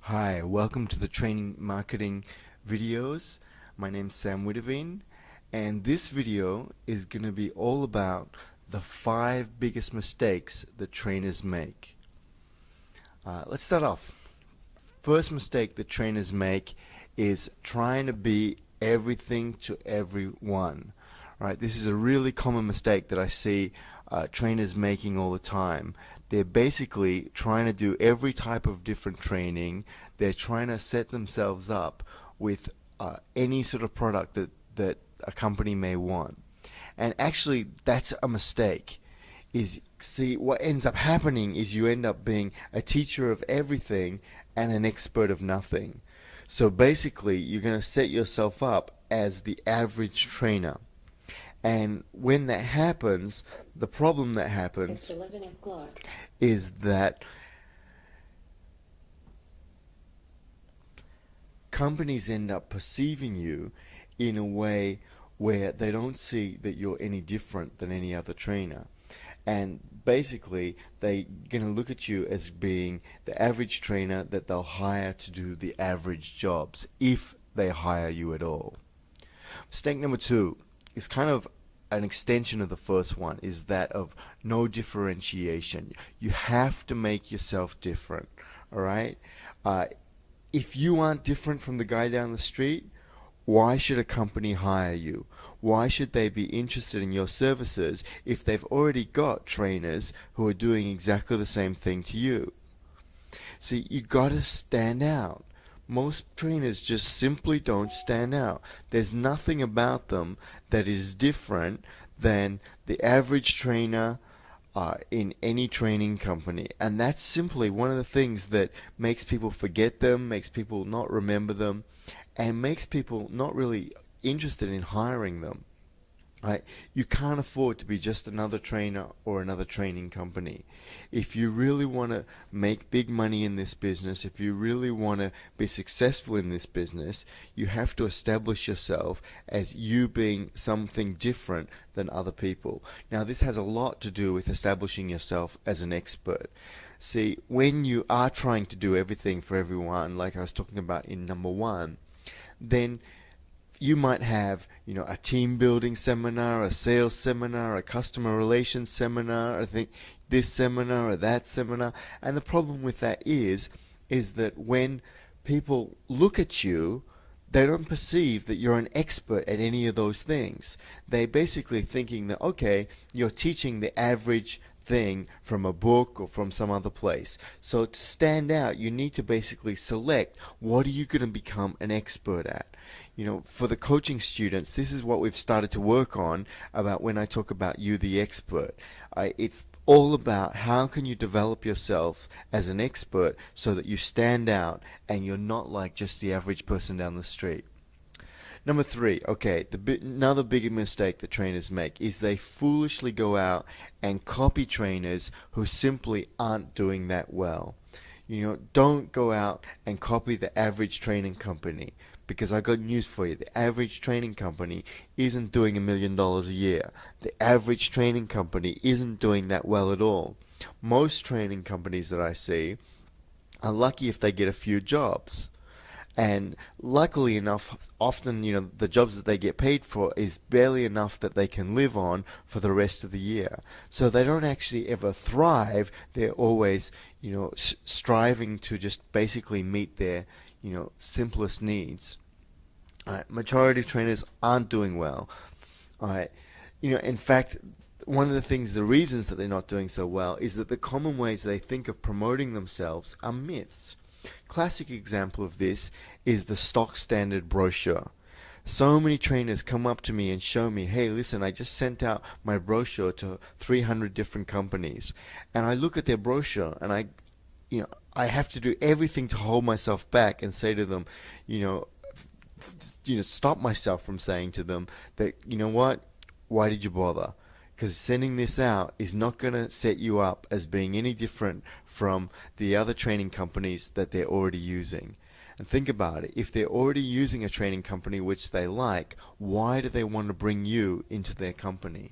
Hi, welcome to the training marketing videos. My name's Sam Witteveen, and this video is going to be all about the 5 biggest mistakes that trainers make. Let's start off. First mistake that trainers make is trying to be everything to everyone. Right? This is a really common mistake that I see trainers making all the time. They're basically trying to do every type of different training. They're trying to set themselves up with any sort of product that a company may want. And actually, that's a mistake. See, what ends up happening is you end up being a teacher of everything and an expert of nothing. So basically, you're going to set yourself up as the average trainer. And when that happens, the problem that happens is that companies end up perceiving you in a way where they don't see that you're any different than any other trainer. And basically, they're going to look at you as being the average trainer that they'll hire to do the average jobs, if they hire you at all. Mistake number 2 is kind of an extension of the first one, is that of no differentiation. You have to make yourself different, all right? If you aren't different from the guy down the street, why should a company hire you? Why should they be interested in your services if they've already got trainers who are doing exactly the same thing to you? See, you gotta stand out. Most trainers just simply don't stand out. There's nothing about them that is different than the average trainer in any training company. And that's simply one of the things that makes people forget them, makes people not remember them, and makes people not really interested in hiring them. Right? You can't afford to be just another trainer or another training company. If you really want to make big money in this business, if you really want to be successful in this business, you have to establish yourself as you being something different than other people. Now, this has a lot to do with establishing yourself as an expert. See, when you are trying to do everything for everyone, like I was talking about in number 1, then you might have, a team building seminar, a sales seminar, a customer relations seminar, I think this seminar or that seminar. And the problem with that is that when people look at you, they don't perceive that you're an expert at any of those things. They're basically thinking that, okay, you're teaching the average thing from a book or from some other place. So to stand out, you need to basically select what are you going to become an expert at. For the coaching students, this is what we've started to work on about when I talk about you the expert. It's all about how can you develop yourself as an expert so that you stand out and you're not like just the average person down the street. Number 3, okay, another big mistake that trainers make is they foolishly go out and copy trainers who simply aren't doing that well. Don't go out and copy the average training company, because I got news for you. The average training company isn't doing $1 million a year. The average training company isn't doing that well at all. Most training companies that I see are lucky if they get a few jobs. And luckily enough, often, the jobs that they get paid for is barely enough that they can live on for the rest of the year. So they don't actually ever thrive. They're always, striving to just basically meet their, simplest needs. Majority of trainers aren't doing well. In fact, one of the reasons that they're not doing so well is that the common ways they think of promoting themselves are myths. Classic example of this is the stock standard brochure. So many trainers come up to me and show me, hey, listen, I just sent out my brochure to 300 different companies. And I look at their brochure and I have to do everything to hold myself back and say to them, stop myself from saying to them that, what, why did you bother? Because sending this out is not going to set you up as being any different from the other training companies that they're already using. And think about it. If they're already using a training company which they like, why do they want to bring you into their company?